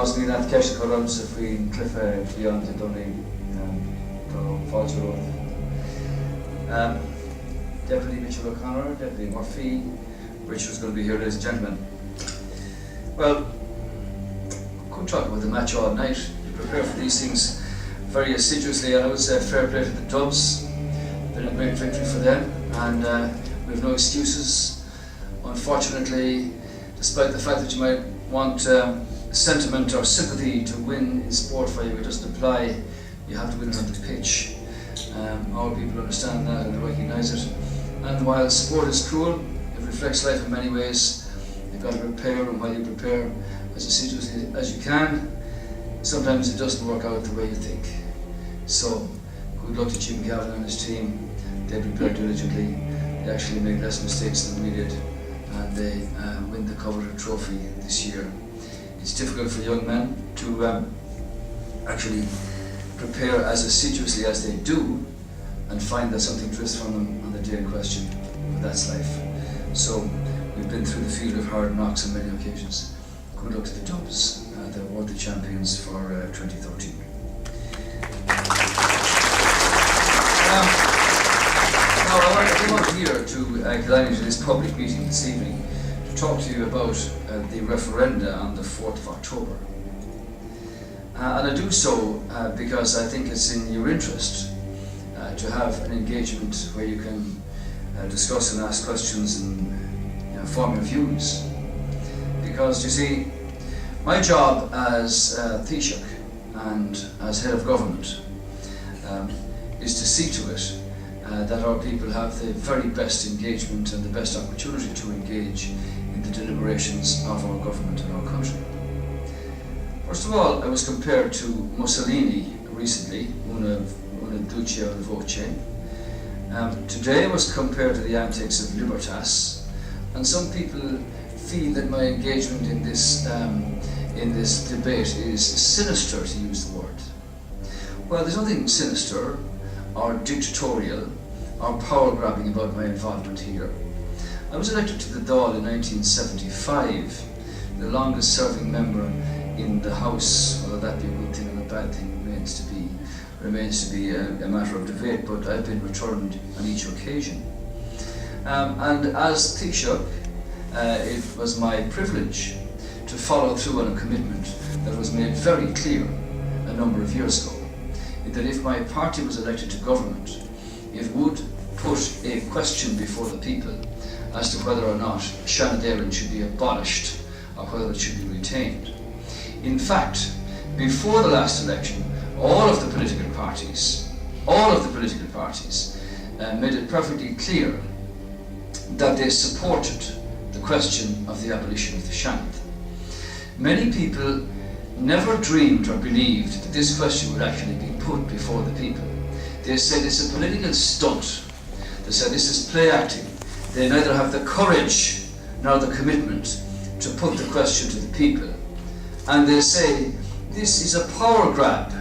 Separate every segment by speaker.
Speaker 1: Osmi Nath Kesh Columns if we cliff beyond the Dunley Falls Road. Deputy Mitchell O'Connor, Deputy Murphy, Richard's going to be here, ladies and gentlemen. Well, could talk about the match all night. You prepare for these things very assiduously, and I would say fair play to the Dubs. Been a great victory for them, and we have no excuses. Unfortunately, despite the fact that you might want sentiment or sympathy to win in sport for you, it doesn't apply. You have to win it on the pitch. Our people understand that and they recognise it. And while sport is cruel, it reflects life in many ways. You've got to prepare, and while you prepare as assiduously as you can, sometimes it doesn't work out the way you think. So, good luck to Jim Gavin and his team. They prepared diligently. They actually made less mistakes than we did, and they win the coveted trophy this year. It's difficult for young men to actually prepare as assiduously as they do and find that something drifts from them on the day in question, but that's life. So we've been through the field of hard knocks on many occasions. Good luck to the Dubs, they're worthy champions for 2013. Now I came out here to Killiney to this public meeting this evening to talk to you about the referenda on the 4th of October. And I do so because I think it's in your interest to have an engagement where you can discuss and ask questions and form your views. Because you see, my job as Taoiseach and as head of government is to see to it that our people have the very best engagement and the best opportunity to engage in the deliberations of our government and our country. First of all, I was compared to Mussolini recently, una duce una voce. Today I was compared to the antics of Libertas, and some people feel that my engagement in this debate is sinister, to use the word. Well, there's nothing sinister or dictatorial or power-grabbing about my involvement here. I was elected to the Dáil in 1975, the longest-serving member in the House. Whether that be a good thing or a bad thing remains to be a matter of debate, but I've been returned on each occasion. And as Taoiseach, it was my privilege to follow through on a commitment that was made very clear a number of years ago, that if my party was elected to government, it would put a question before the people as to whether or not Shanadéireann should be abolished or whether it should be retained. In fact, before the last election, all of the political parties made it perfectly clear that they supported the question of the abolition of the Seanad. Many people never dreamed or believed that this question would actually be put before the people. They said it's a political stunt. They said this is play acting. They neither have the courage nor the commitment to put the question to the people. And they say this is a power grab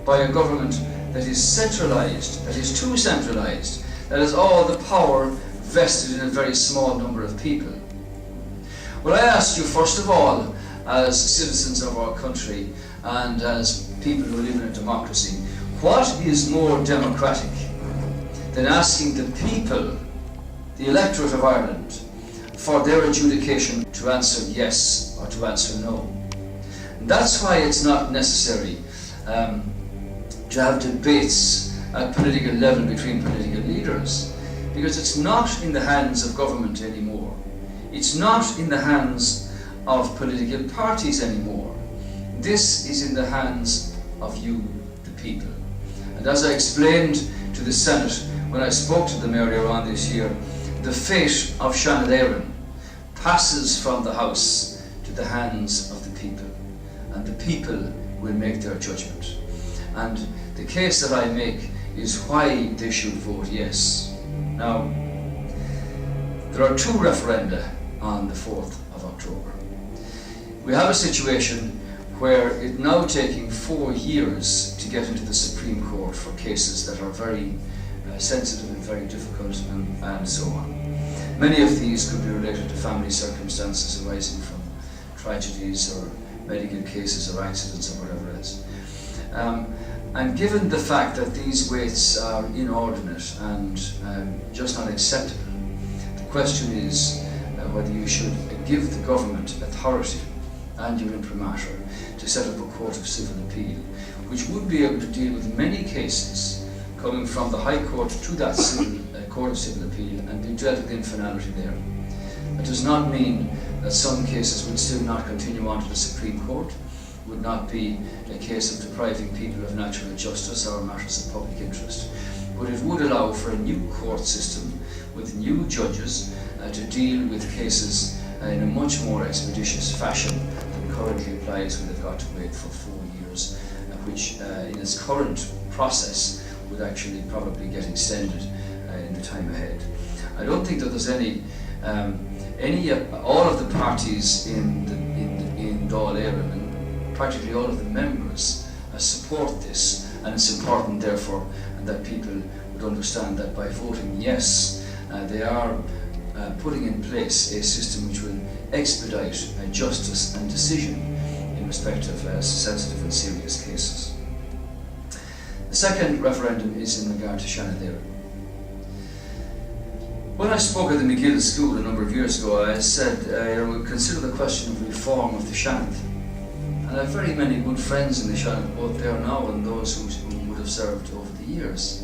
Speaker 1: by a government that is centralised, that is too centralised, that has all the power vested in a very small number of people. Well, I ask you, first of all, as citizens of our country and as people who live in a democracy, what is more democratic than asking the people, the electorate of Ireland, for their adjudication to answer yes or to answer no? And that's why it's not necessary to have debates at political level between political leaders, because it's not in the hands of government anymore. It's not in the hands of political parties anymore. This is in the hands of you, the people. And as I explained to the Senate when I spoke to them earlier on this year, the fate of Shanadéireann passes from the House to the hands of the people, and the people will make their judgment. And the case that I make is why they should vote yes. Now, there are two referenda on the 4th of October. We have a situation where it's now taking 4 years to get into the Supreme Court for cases that are very sensitive and very difficult and so on. Many of these could be related to family circumstances arising from tragedies or medical cases or accidents or whatever else. And given the fact that these weights are inordinate and just not acceptable, the question is whether you should give the government authority and your imprimatur to set up a court of civil appeal, which would be able to deal with many cases coming from the High Court to that Court of Civil Appeal and be dealt with in finality there. That does not mean that some cases would still not continue on to the Supreme Court, would not be a case of depriving people of natural justice or matters of public interest, but it would allow for a new court system with new judges to deal with cases in a much more expeditious fashion than currently applies when they've got to wait for 4 years, which in its current process would actually probably get extended in the time ahead. I don't think that there's all of the parties in Dáil Éireann and practically all of the members support this, and it's important therefore that people would understand that by voting yes, they are putting in place a system which will expedite justice and decision in respect of sensitive and serious cases. The second referendum is in regard to Shannon Éireann. When I spoke at the McGill School a number of years ago, I said I would consider the question of reform of the Shannon. And I have very many good friends in the Shannon, both there now and those who would have served over the years.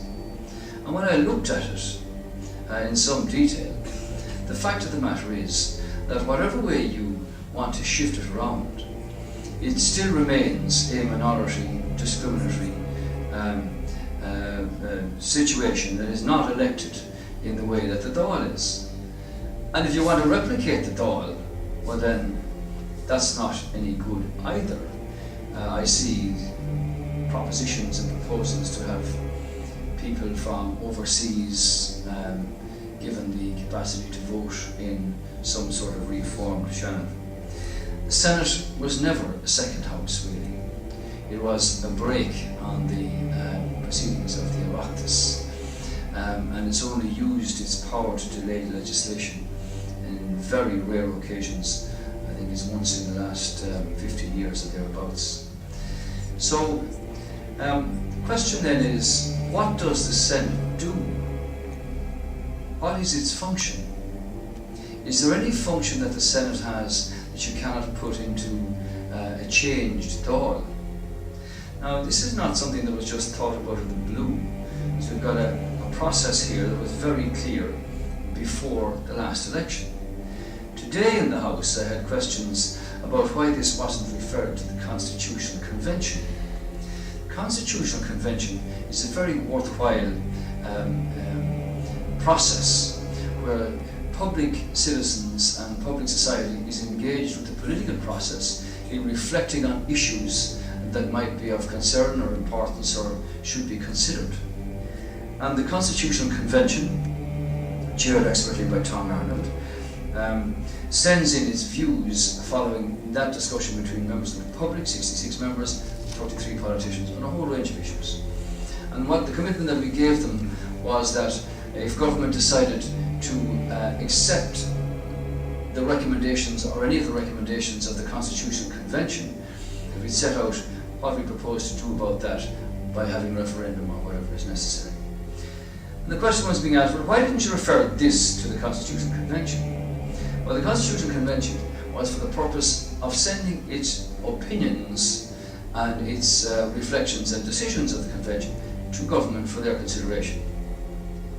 Speaker 1: And when I looked at it in some detail, the fact of the matter is that whatever way you want to shift it around, it still remains a minority, discriminatory situation that is not elected in the way that the Dáil is. And if you want to replicate the Dáil, well then that's not any good either. I see propositions and proposals to have people from overseas given the capacity to vote in some sort of reformed Shannon. The Senate was never a second house, really. It was a break on the proceedings of the Oireachtas, and it's only used its power to delay legislation in very rare occasions. I think it's once in the last 15 years or thereabouts. So the question then is, what does the Senate do? What is its function? Is there any function that the Senate has that you cannot put into a changed Dáil? Now, this is not something that was just thought about in the blue. So we've got a process here that was very clear before the last election. Today in the House I had questions about why this wasn't referred to the Constitutional Convention. The Constitutional Convention is a very worthwhile process where public citizens and public society is engaged with the political process in reflecting on issues that might be of concern or importance or should be considered. And the Constitutional Convention, chaired expertly by Tom Arnold, sends in its views following that discussion between members of the public, 66 members, 33 politicians, on a whole range of issues. And what the commitment that we gave them was that if government decided to accept the recommendations or any of the recommendations of the Constitutional Convention, that we'd set out what we propose to do about that by having a referendum or whatever is necessary. And the question was being asked, well, why didn't you refer this to the Constitutional Convention? Well, the Constitutional Convention was for the purpose of sending its opinions and its reflections and decisions of the Convention to government for their consideration,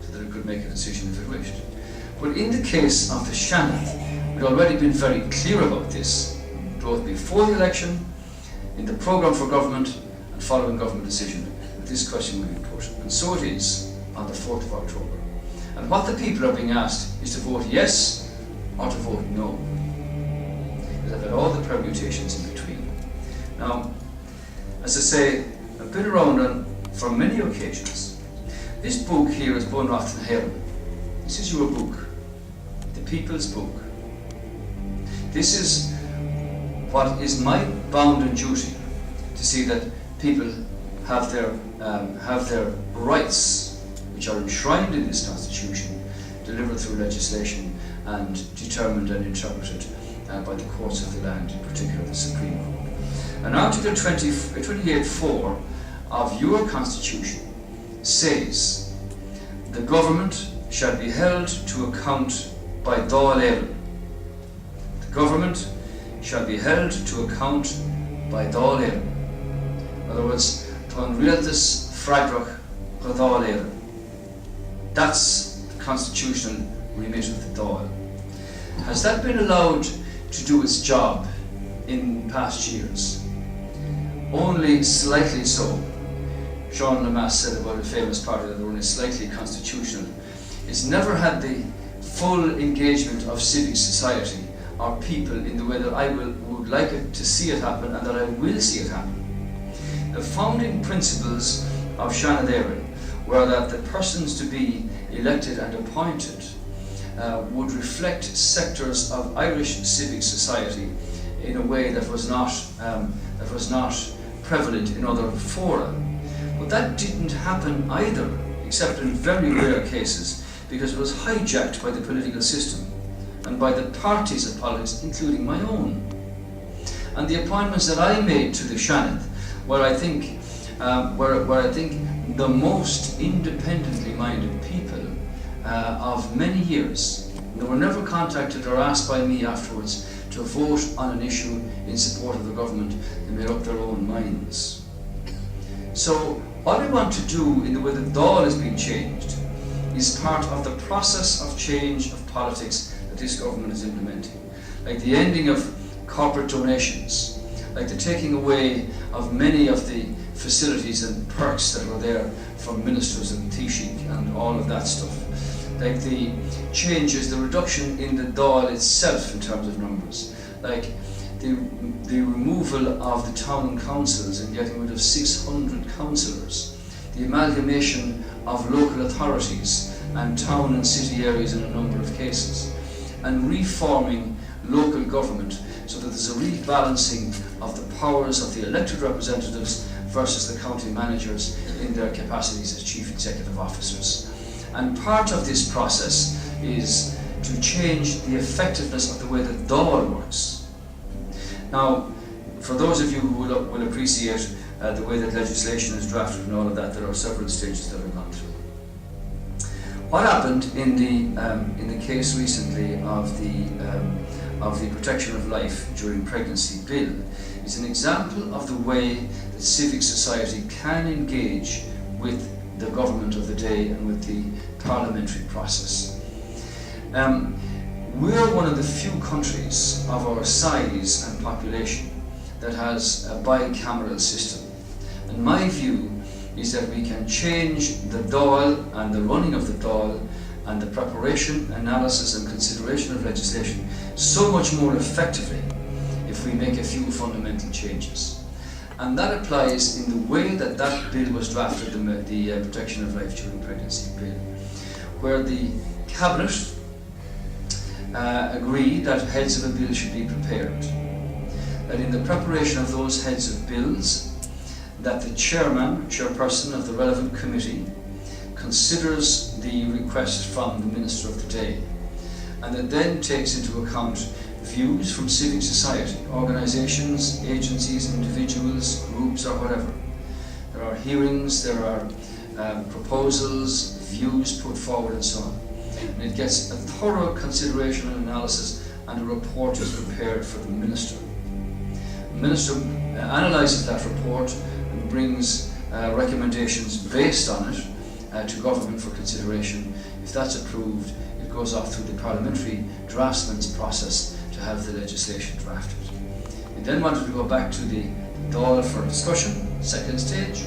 Speaker 1: so that it could make a decision if it wished. But in the case of the Shannon, we'd already been very clear about this, both before the election, in the programme for government, and following government decision, that this question will be put. And so it is on the 4th of October. And what the people are being asked is to vote yes or to vote no. Because I've had all the permutations in between. Now, as I say, I've been around on for many occasions. This book here is Bunracht and Heron. This is your book, the people's book. This is what is my bounden duty, to see that people have their rights, which are enshrined in this Constitution, delivered through legislation and determined and interpreted by the courts of the land, in particular the Supreme Court. And Article 28.4 of your Constitution says the government shall be held to account by Dáil Éireann. The government shall be held to account by Dáil Éireann. In other words, Tá rialtas freagrach go Dáil Éireann. That's the constitutional remit of the Dáil. Has that been allowed to do its job in past years? Only slightly so. Sean Lemass said about a famous party that they're only slightly constitutional. It's never had the full engagement of civic society or people in the way that I would like it to see it happen and that I will see it happen. The founding principles of Seanad Éireann were that the persons to be elected and appointed would reflect sectors of Irish civic society in a way that was not prevalent in other fora. But that didn't happen either, except in very rare cases, because it was hijacked by the political system and by the parties of politics, including my own. And the appointments that I made to the Seanad were, I think, the most independently minded people of many years. They were never contacted or asked by me afterwards to vote on an issue in support of the government. They made up their own minds. So what I want to do in the way that Dáil is being changed is part of the process of change of politics that this government is implementing. Like the ending of corporate donations, like the taking away of many of the facilities and perks that were there for ministers and Taoiseach and all of that stuff. Like the changes, the reduction in the Dáil itself in terms of numbers. Like the removal of the town councils and getting rid of 600 councillors. The amalgamation of local authorities and town and city areas in a number of cases. And reforming local government so that there's a rebalancing of the powers of the elected representatives versus the county managers in their capacities as chief executive officers. And part of this process is to change the effectiveness of the way that Dáil works. Now, for those of you who will appreciate the way that legislation is drafted and all of that, there are several stages that are gone through. What happened in the case recently of the Protection of Life During Pregnancy Bill is an example of the way that civic society can engage with the government of the day and with the parliamentary process. We're one of the few countries of our size and population that has a bicameral system. And my view is that we can change the Dáil and the running of the Dáil and the preparation, analysis and consideration of legislation so much more effectively if we make a few fundamental changes. And that applies in the way that that bill was drafted, the Protection of Life During Pregnancy Bill, where the Cabinet agreed that heads of a bill should be prepared. That in the preparation of those heads of bills, that the chairperson of the relevant committee considers the request from the Minister of the day, and that then takes into account views from civic society, organisations, agencies, individuals, groups or whatever. There are hearings, there are proposals, views put forward and so on. And it gets a thorough consideration and analysis, and a report is prepared for the Minister. The Minister analyses that report and brings recommendations based on it to government for consideration. If that's approved, it goes off through the parliamentary draftsman's process to have the legislation drafted. We then wanted to go back to the Dáil for discussion, second stage,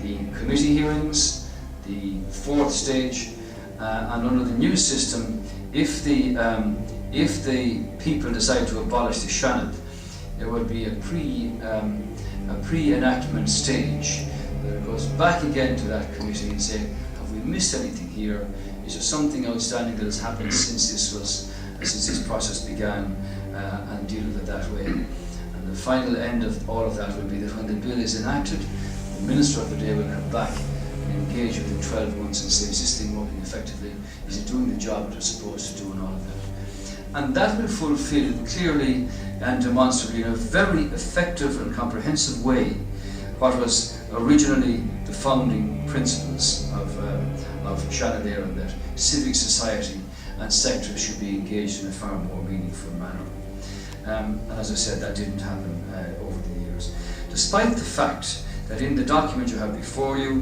Speaker 1: the committee hearings, the fourth stage, and under the new system, if the people decide to abolish the Seanad, there will be a pre-enactment stage that it goes back again to that committee and say, have we missed anything here? Is there something outstanding that has happened since this process began, and deal with it that way. And the final end of all of that will be that when the bill is enacted, the Minister of the day will come back and engage within 12 months and say, is this thing working effectively? Is it doing the job it was supposed to do, and all of that. and that will fulfil clearly and demonstrably in a very effective and comprehensive way what was originally the founding principles of Shannon Éireann, that civic society and sectors should be engaged in a far more meaningful manner. And as I said, that didn't happen over the years. Despite the fact that in the document you have before you,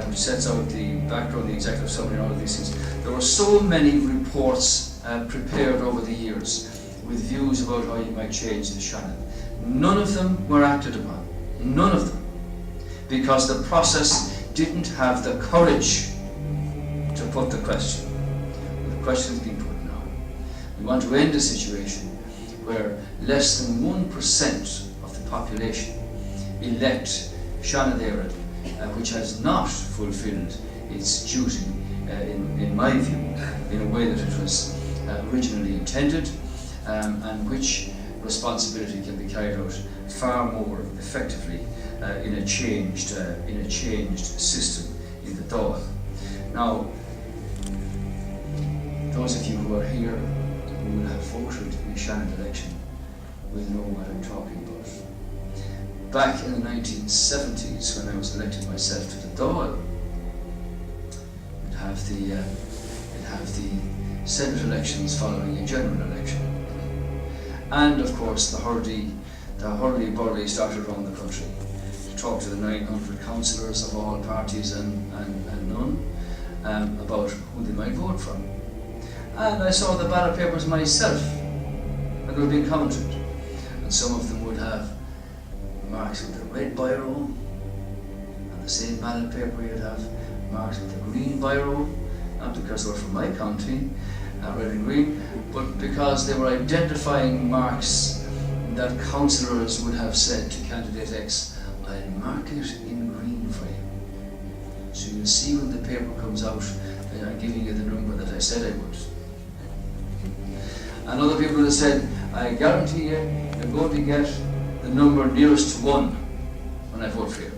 Speaker 1: which sets out the background, the executive summary and all of these things, there were so many reports prepared over the years with views about how you might change the Shannon. None of them were acted upon. None of them. Because the process didn't have the courage to put the question. The question is being put now. We want to end a situation where less than 1% of the population elect Shannon Éireann, which has not fulfilled its duty, in my view, in a way that it was originally intended, and which responsibility can be carried out far more effectively in a changed system in the Dáil. Now, those of you who are here who will have voted in the Shannon election will know what I'm talking about. Back in the 1970s, when I was elected myself to the Dáil, we'd have the Senate elections following a general election. And of course the hurdy-burdy started around the country to talk to the 900 councillors of all parties and none about who they might vote for. And I saw the ballot papers myself, and they were being counted. And some of them would have marks with the red biro, and the same ballot paper you'd have marks with the green biro, not because they were from my county, red and green, but because they were identifying marks that councillors would have said to candidate X, I'll mark it in green for you. So you'll see when the paper comes out that I'm giving you the number that I said I would. And other people have said, I guarantee you, you're going to get the number nearest to 1 when I vote for you.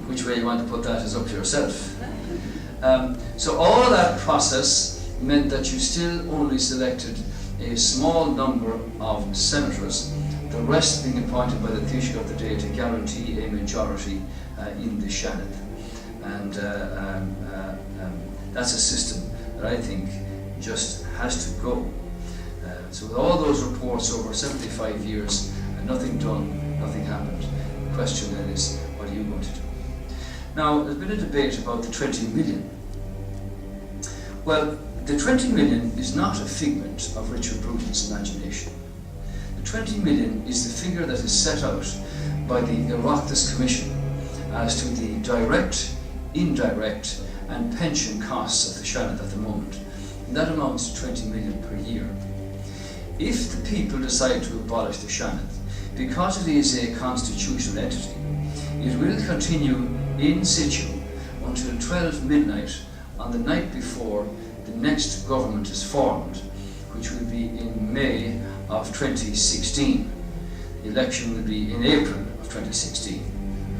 Speaker 1: Which way you want to put that is up to yourself. So all of that process meant that you still only selected a small number of senators, the rest being appointed by the Taoiseach of the day to guarantee a majority in the Shannon. And that's a system that I think just has to go. So with all those reports over 75 years, and nothing done, nothing happened, the question then is, what are you going to do? Now, there's been a debate about the 20 million. Well, the 20 million is not a figment of Richard Bruton's imagination. The 20 million is the figure that is set out by the Oireachtas Commission as to the direct, indirect and pension costs of the Shannon at the moment. And that amounts to 20 million per year. If the people decide to abolish the Shannon, because it is a constitutional entity, it will continue in situ until 12 midnight on the night before the next government is formed, which will be in May of 2016. The election will be in April of 2016.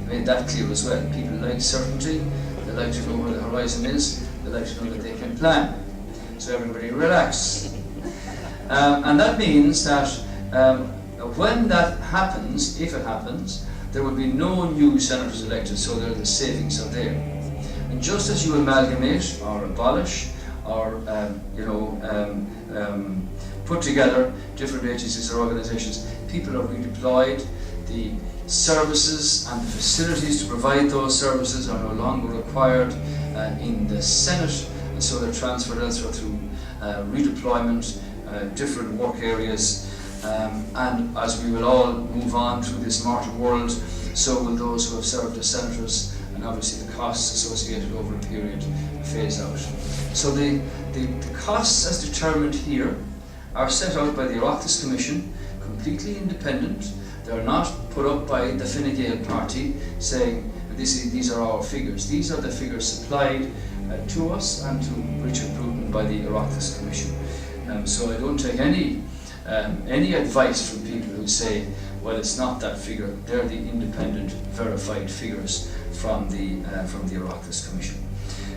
Speaker 1: I made that clear as well. People like certainty, they like to know where the horizon is, they like to know that they can plan. So everybody relax. And that means that when that happens, if it happens, there will be no new senators elected, so the savings are there. And just as you amalgamate or abolish or put together different agencies or organisations, people are redeployed, the services and the facilities to provide those services are no longer required in the Senate, and so they're transferred elsewhere through redeployment, different work areas, and as we will all move on through this mortal world, so will those who have served as senators, and obviously the costs associated over a period phase out. So the costs as determined here are set out by the Oireachtas Commission, completely independent. They're not put up by the Fine Gael party saying these are our figures. These are the figures supplied to us and to Richard Bruton by the Oireachtas Commission. So I don't take any advice from people who say, well, it's not that figure. They're the independent, verified figures from the Oireachtas Commission.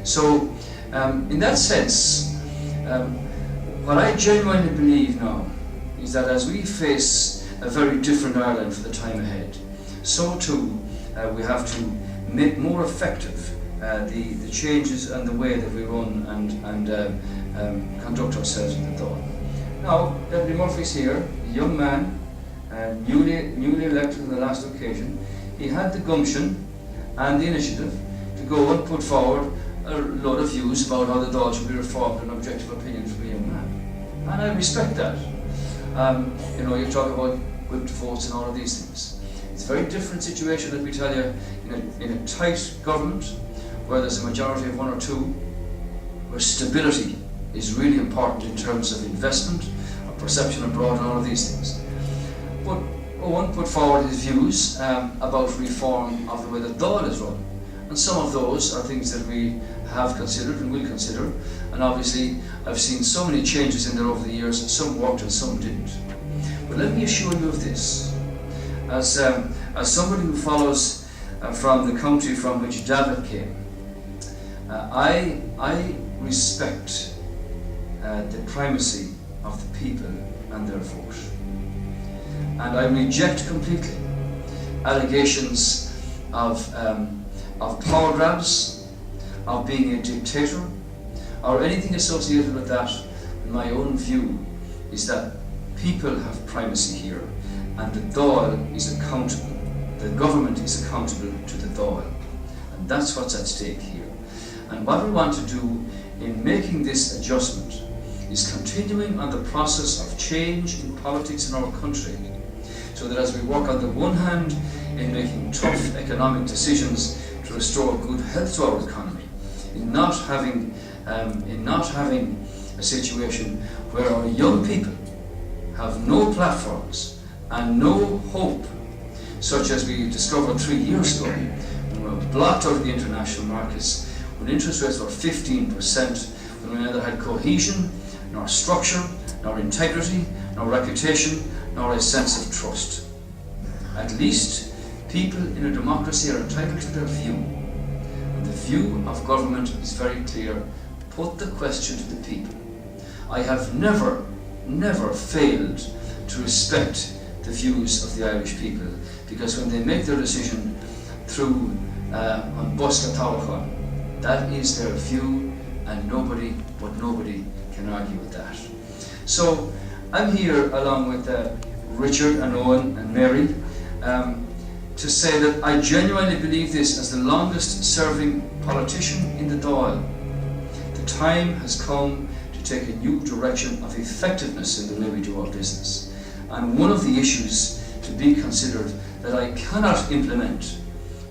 Speaker 1: So in that sense, what I genuinely believe now is that as we face a very different Ireland for the time ahead, so too we have to make more effective the changes and the way that we run and conduct ourselves in the Dáil. Now, Deputy Murphy's here, a young man, newly elected on the last occasion. He had the gumption and the initiative to go and put forward a lot of views about how the Dáil should be reformed and objective opinions from a young man. And I respect that. You talk about whipped votes and all of these things. It's a very different situation, let me tell you, in a tight government where there's a majority of one or two, where stability is really important in terms of investment, of perception abroad and all of these things. But Owen put forward his views about reform of the way the Dáil is run. And some of those are things that we have considered and will consider. And obviously, I've seen so many changes in there over the years, some worked and some didn't. But let me assure you of this. As somebody who follows from the country from which David came, I respect the primacy of the people and their vote. And I reject completely allegations of power grabs, of being a dictator, or anything associated with that. My own view is that people have primacy here, and the Dáil is accountable. The government is accountable to the Dáil, and that's what's at stake here. And what we want to do in making this adjustment is continuing on the process of change in politics in our country, so that as we work on the one hand in making tough economic decisions to restore good health to our economy, in not having a situation where our young people have no platforms and no hope, such as we discovered 3 years ago, when we were blocked out of the international markets, when interest rates were 15%, when we neither had cohesion, nor structure, nor integrity, nor reputation, nor a sense of trust. At least people in a democracy are entitled to their view. And the view of government is very clear. Put the question to the people. I have never failed to respect the views of the Irish people, because when they make their decision through on Bosca Tábhachtán, that is their view, and nobody can argue with that. So I'm here along with Richard and Owen and Mary to say that I genuinely believe this as the longest serving politician in the Dáil. The time has come to take a new direction of effectiveness in the way we do our business. And one of the issues to be considered that I cannot implement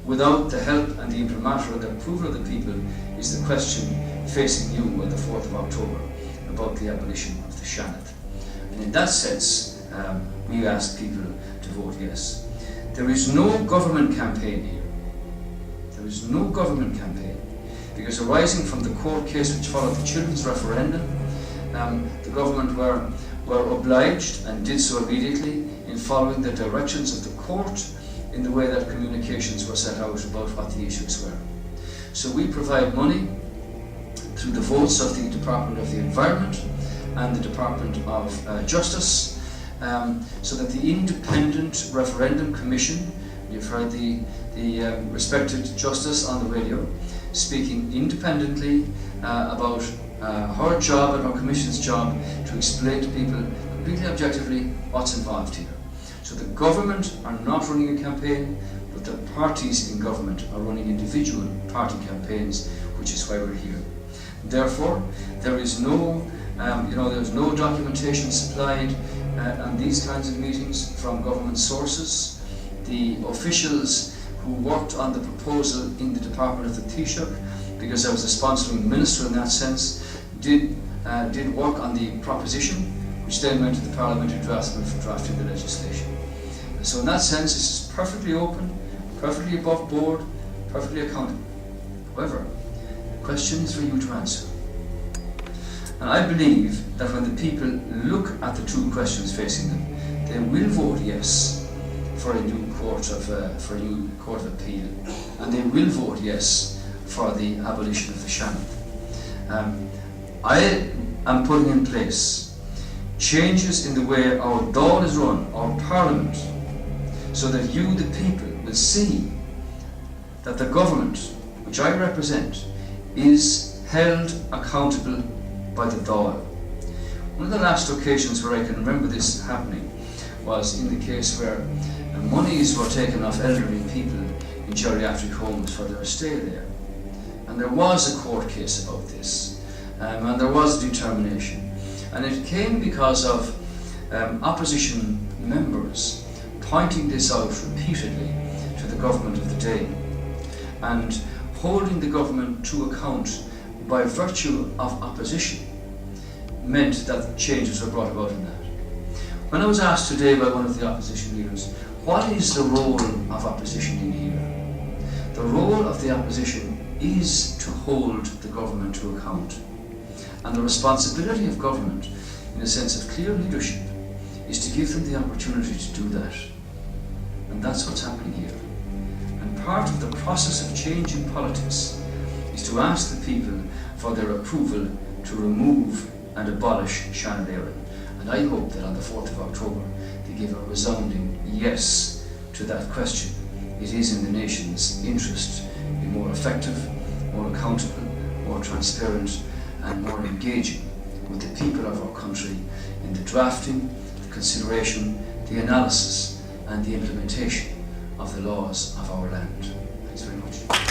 Speaker 1: without the help and the imprimatur and the approval of the people is the question facing you on the 4th of October about the abolition of the Seanad. And in that sense, we ask people to vote yes. There is no government campaign here. There is no government campaign, because arising from the court case which followed the children's referendum, the government were obliged, and did so immediately, in following the directions of the court in the way that communications were set out about what the issues were. So we provide money through the votes of the Department of the Environment and the Department of Justice, so that the Independent Referendum Commission, you've heard the respected Justice on the radio speaking independently about her job and her Commission's job to explain to people completely objectively what's involved here. So the government are not running a campaign, but the parties in government are running individual party campaigns, which is why we're here. Therefore, there is no there's no documentation supplied on these kinds of meetings from government sources. The officials who worked on the proposal in the Department of the Taoiseach, because I was a sponsoring minister in that sense, did work on the proposition, which then went to the parliamentary draftsman for drafting the legislation. So in that sense, this is perfectly open, perfectly above board, perfectly accountable. However, the question is for you to answer. And I believe that when the people look at the two questions facing them, they will vote yes for a new court of appeal, and they will vote yes for the abolition of the Seanad. I am putting in place changes in the way our Dáil is run, our Parliament, so that you, the people, will see that the government, which I represent, is held accountable by the Dáil. One of the last occasions where I can remember this happening was in the case where monies were taken off elderly people in geriatric homes for their stay there. And there was a court case about this, and there was a determination. And it came because of opposition members pointing this out repeatedly to the government of the day and holding the government to account by virtue of opposition meant that changes were brought about in that. When I was asked today by one of the opposition leaders, what is the role of opposition in here? The role of the opposition is to hold the government to account. And the responsibility of government, in a sense of clear leadership, is to give them the opportunity to do that. And that's what's happening here. And part of the process of change in politics is to ask the people for their approval to remove and abolish Sean Éireann. And I hope that on the 4th of October they give a resounding yes to that question. It is in the nation's interest to be more effective, more accountable, more transparent and more engaging with the people of our country in the drafting, the consideration, the analysis and the implementation of the laws of our land. Thanks very much.